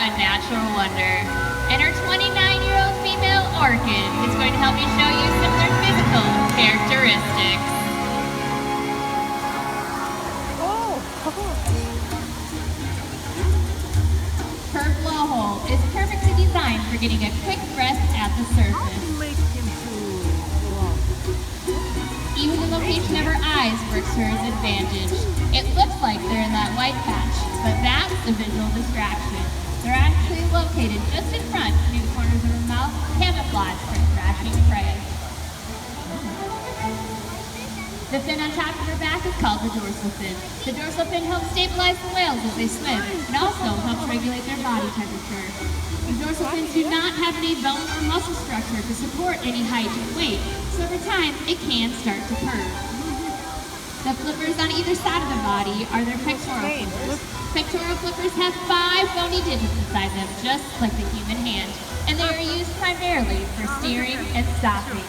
a natural wonder. And our 29-year-old female orchid is going to help you show you some of their physical characteristics. Her blowhole is perfectly designed for getting a quick rest at the surface. Even the location of her eyes works to her advantage. It looks like they're in that white patch, but that's a visual distraction. They're actually located just in front, near the corners of her mouth, camouflaged for thrashing prey. The fin on top of her back is called the dorsal fin. The dorsal fin helps stabilize the whales as they swim and also helps regulate their body temperature. The dorsal fins do not have any bone or muscle structure to support any height and weight, so over time it can start to curve. The flippers on either side of the body are their pectoral flippers. Pectoral flippers have 5 bony digits inside them, just like the human hand, and they are used primarily for steering and stopping.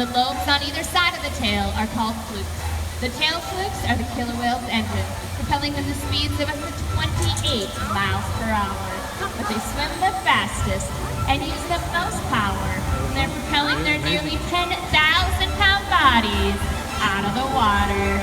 The lobes on either side of the tail are called flukes. The tail flukes are the killer whale's engine, propelling them to speeds of up to 28 miles per hour. But they swim the fastest and use the most power when they're propelling their nearly 10,000-pound bodies out of the water.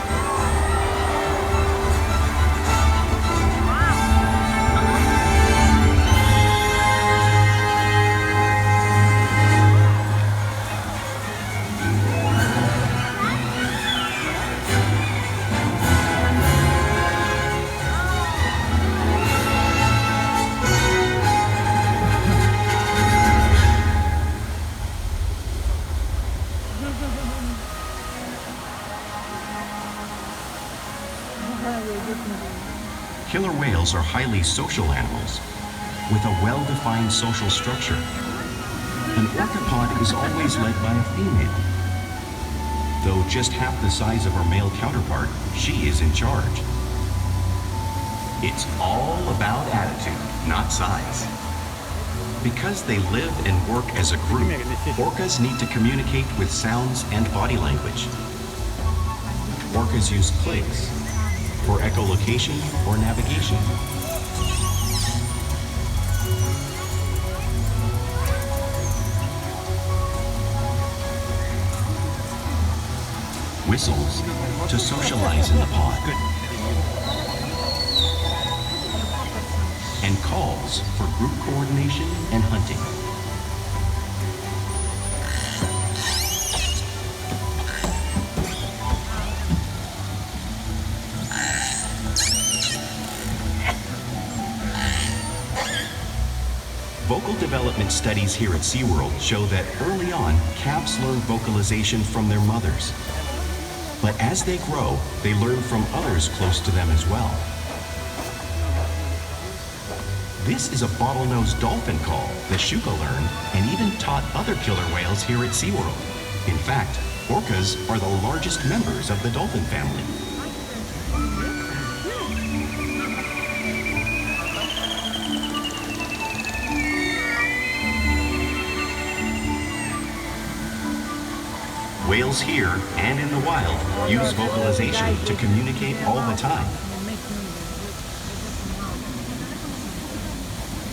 Killer whales are highly social animals with a well-defined social structure. An orcapod is always led by a female. Though just half the size of her male counterpart, she is in charge. It's all about attitude, not size. Because they live and work as a group, orcas need to communicate with sounds and body language. Orcas use clicks for echolocation or navigation. Whistles to socialize in the pod. And calls for group coordination and hunting. Vocal development studies here at SeaWorld show that early on, calves learn vocalization from their mothers. But as they grow, they learn from others close to them as well. This is a bottlenose dolphin call that Shuka learned and even taught other killer whales here at SeaWorld. In fact, orcas are the largest members of the dolphin family. Whales here and in the wild use vocalization to communicate all the time.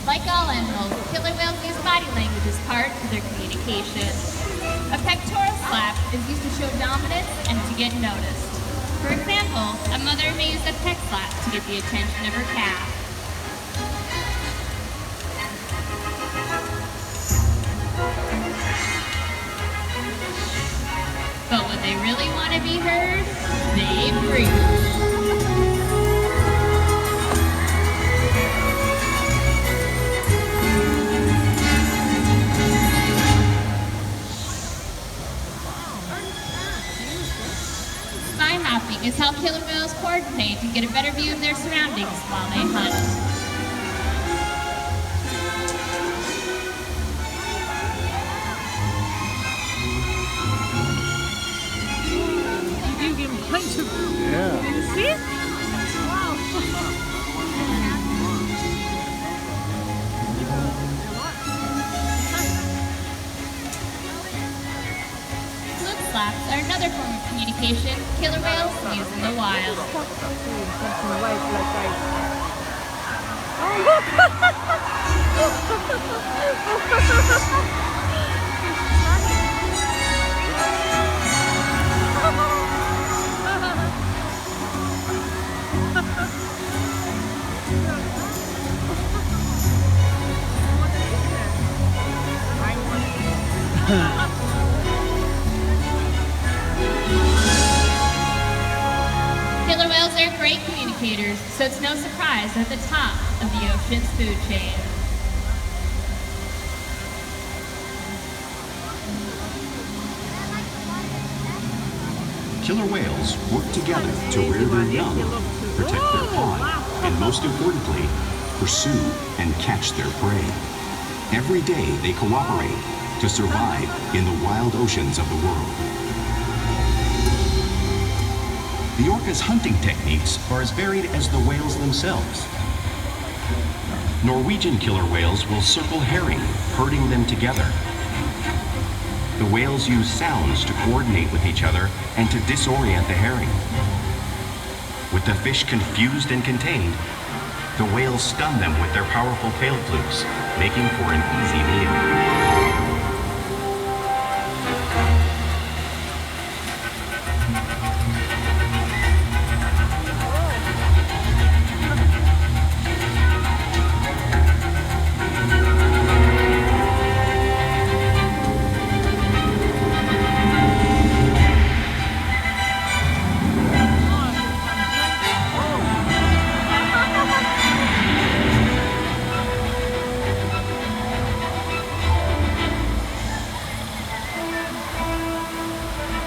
Like all animals, killer whales use body language as part of their communication. A pectoral slap is used to show dominance and to get noticed. For example, a mother may use a pec slap to get the attention of her calf. But when they really want to be heard, they breathe. Spine hopping is how killer whales coordinate to get a better view of their surroundings while they hunt. Yeah. See? Wow. Flip slaps are another form of communication killer whales use in the wild. Something white like ice. Killer whales are great communicators, so it's no surprise they're at the top of the ocean's food chain. Killer whales work together to rear their young, protect their pod, and most importantly, pursue and catch their prey. Every day they cooperate to survive in the wild oceans of the world. The orca's hunting techniques are as varied as the whales themselves. Norwegian killer whales will circle herring, herding them together. The whales use sounds to coordinate with each other and to disorient the herring. With the fish confused and contained, the whales stun them with their powerful tail flukes, making for an easy meal.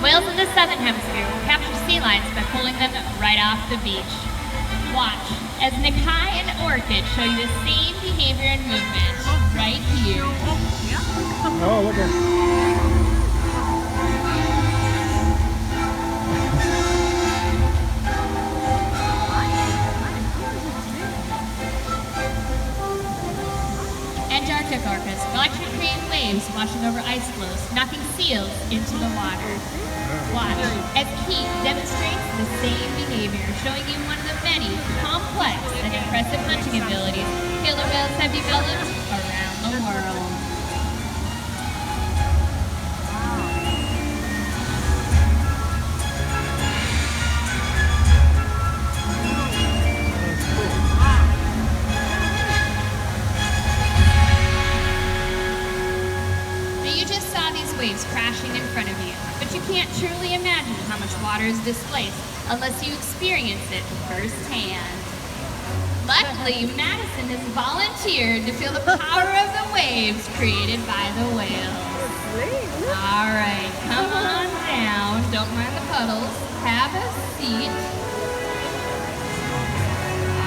Whales in the southern hemisphere will capture sea lions by pulling them right off the beach. Watch as Nakai and Orchid show you the same behavior and movement right here. Oh, look at Antarctic orcas will actually create waves washing over ice floes, knocking seals into the water. Watch as Keith demonstrates the same behavior, showing you one of the many complex and impressive hunting abilities killer whales have developed around the world. Waves crashing in front of you, but you can't truly imagine how much water is displaced unless you experience it firsthand. Luckily, Madison has volunteered to feel the power of the waves created by the whales. Alright, come on down, don't mind the puddles, have a seat.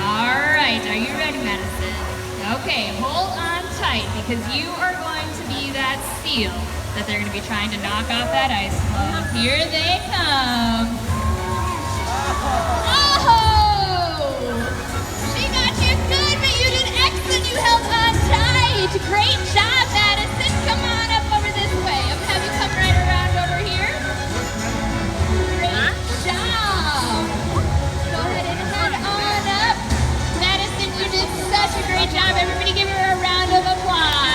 Alright, are you ready, Madison? Okay, hold on tight because you are going to be that seal that they're going to be trying to knock off that ice floe. Here they come. Oh! She got you good, but you did excellent. You held on tight. Great job, Madison. Come on up over this way. I'm going to have you come right around over here. Great job. Go ahead and head on up. Madison, you did such a great job. Everybody give her a round of applause.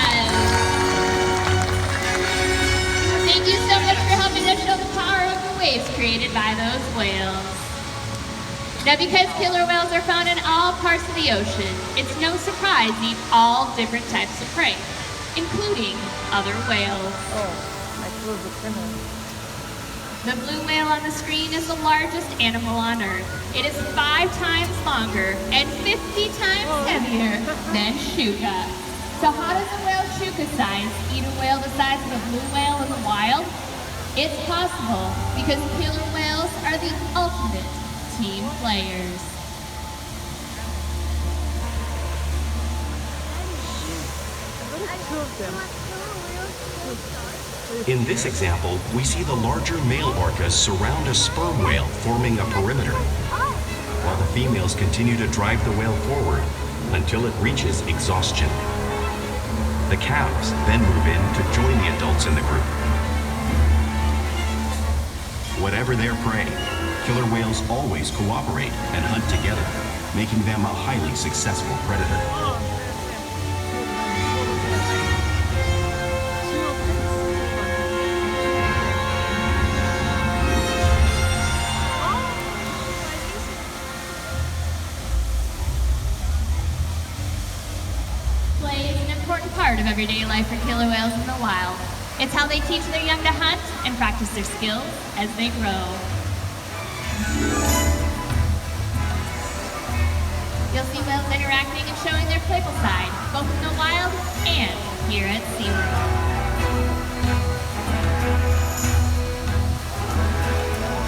Thank you so much for helping us show the power of the waves created by those whales. Now, because killer whales are found in all parts of the ocean, it's no surprise they eat all different types of prey, including other whales. Oh, I closed the printer. The blue whale on the screen is the largest animal on Earth. It is 5 times longer and 50 times heavier than Shuka. So how does a whale Shuka size eat a whale the size of a blue whale in the wild? It's possible because killer whales are the ultimate team players. In this example, we see the larger male orcas surround a sperm whale, forming a perimeter, while the females continue to drive the whale forward until it reaches exhaustion. The calves then move in to join the adults in the group. Whatever their prey, killer whales always cooperate and hunt together, making them a highly successful predator. Play is an important part of everyday life for killer whales in the wild. It's how they teach their young to hunt and practice their skills as they grow. You'll see whales interacting and showing their playful side, both in the wild and here at SeaWorld.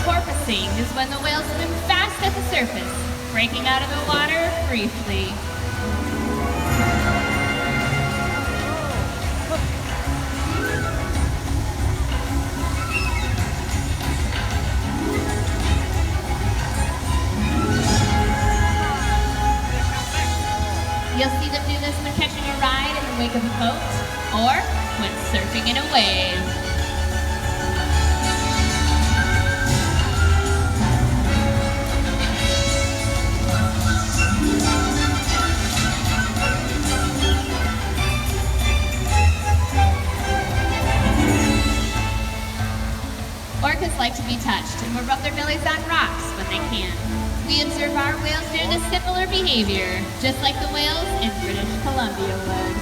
Porpoising is when the whales swim fast at the surface, breaking out of the water briefly. You'll see them do this when catching a ride in the wake of a boat or when surfing in a wave. Orcas like to be touched and will rub their bellies on rocks when they can. We observe our whales doing a similar behavior, just like the whales in British Columbia would.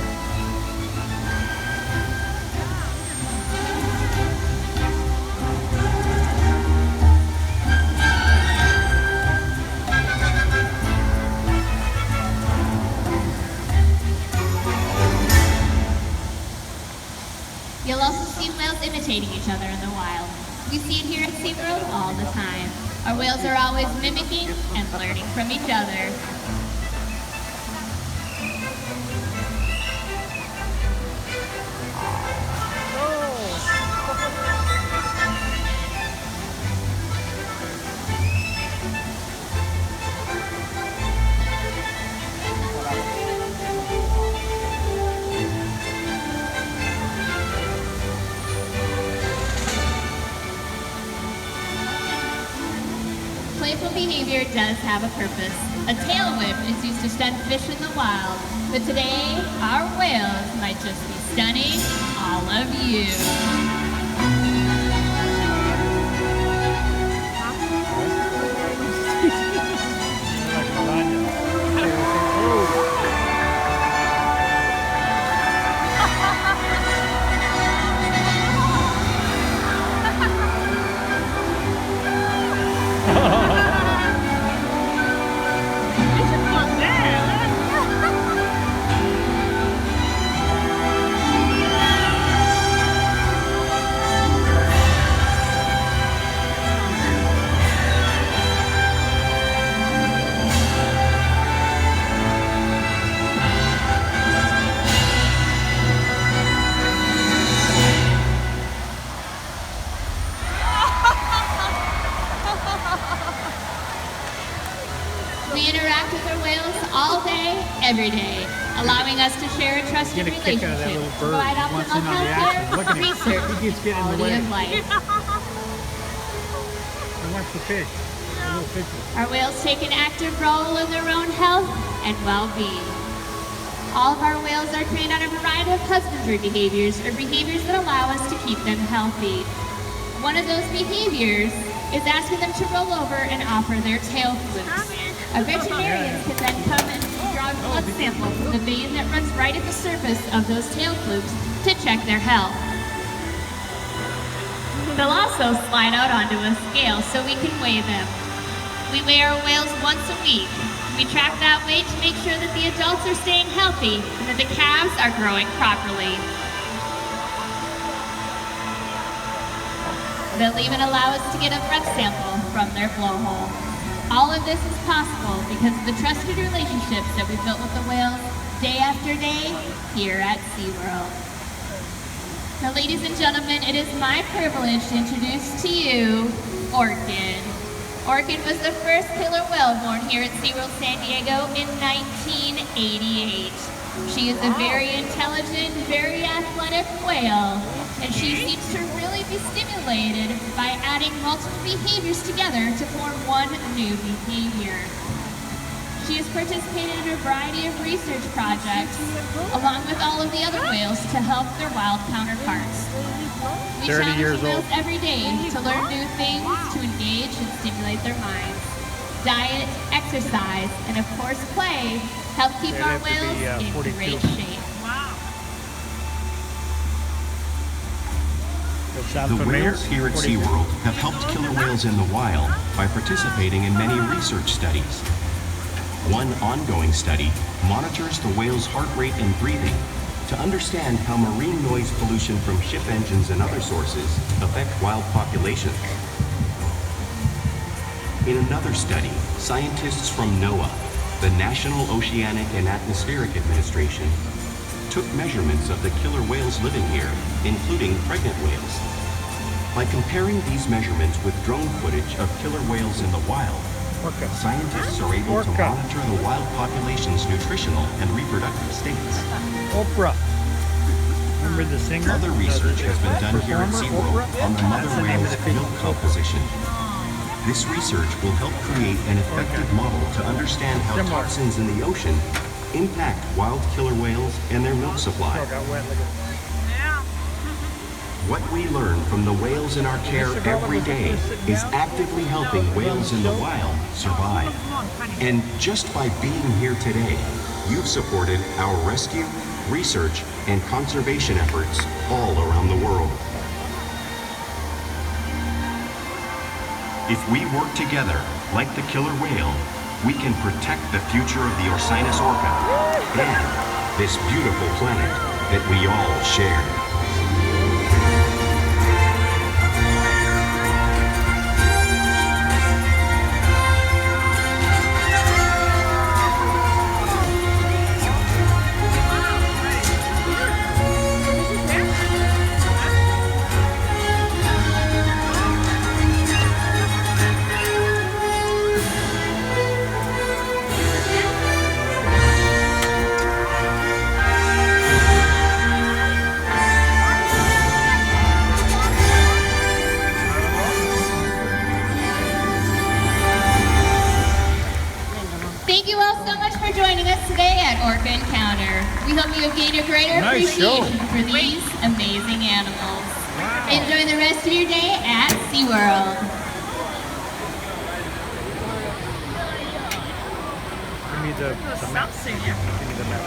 You'll also see whales imitating each other in the wild. We see it here at SeaWorld all the time. Our whales are always mimicking and learning from each other. Playful behavior does have a purpose. A tail whip is used to stun fish in the wild, but today our whales might just be stunning all of you. We interact with our whales all day, every day, allowing us to share a trusted Get a kick out of that relationship, little bird. provide He wants optimal in on the action. Look health at care, him. research, He keeps getting in the quality way. of life. He wants the fish. The little fishes. Our whales take an active role in their own health and well-being. All of our whales are trained on a variety of husbandry behaviors or behaviors that allow us to keep them healthy. One of those behaviors is asking them to roll over and offer their tail flukes. Our veterinarians can then come and draw a blood sample from the vein that runs right at the surface of those tail flukes to check their health. They'll also slide out onto a scale so we can weigh them. We weigh our whales once a week. We track that weight to make sure that the adults are staying healthy and that the calves are growing properly. They'll even allow us to get a breath sample from their blowhole. All of this is possible because of the trusted relationships that we've built with the whales day after day here at SeaWorld. Now, ladies and gentlemen, it is my privilege to introduce to you Orchid. Orchid was the first killer whale born here at SeaWorld San Diego in 1988. She is a very intelligent, very athletic whale, and she seems to really be stimulated by adding multiple behaviors together to form one new behavior. She has participated in a variety of research projects, along with all of the other whales, to help their wild counterparts. We 30 challenge years the whales old. every day to learn new things, to engage and stimulate their minds. Diet, exercise, and of course play help keep They'd our have to be, whales in 42. great shape. That sound The familiar? whales here at 42? SeaWorld have helped killer whales in the wild by participating in many research studies. One ongoing study monitors the whale's heart rate and breathing to understand how marine noise pollution from ship engines and other sources affect wild populations. In another study, scientists from NOAA, the National Oceanic and Atmospheric Administration, took measurements of the killer whales living here, including pregnant whales. By comparing these measurements with drone footage of killer whales in the wild, Orca. scientists are able to Orca. monitor the wild population's nutritional and reproductive states. Oprah. Remember the singer? Other research has been done here at Performer, SeaWorld Oprah? on the mother That's the name of whale's the fish. milk composition. This research will help create an effective model to understand how Similar. toxins in the ocean impact wild killer whales and their milk supply. Oh, got wet. Look at What we learn from the whales in our care every day is actively helping whales in the wild survive. And just by being here today, you've supported our rescue, research, and conservation efforts all around the world. If we work together, like the killer whale, we can protect the future of the Orcinus orca and this beautiful planet that we all share. Thank you all so much for joining us today at Orca Encounter. We hope you have gained a greater Nice show. appreciation for these amazing animals. Enjoy the rest of your day at SeaWorld. Give me the map. Give me the map.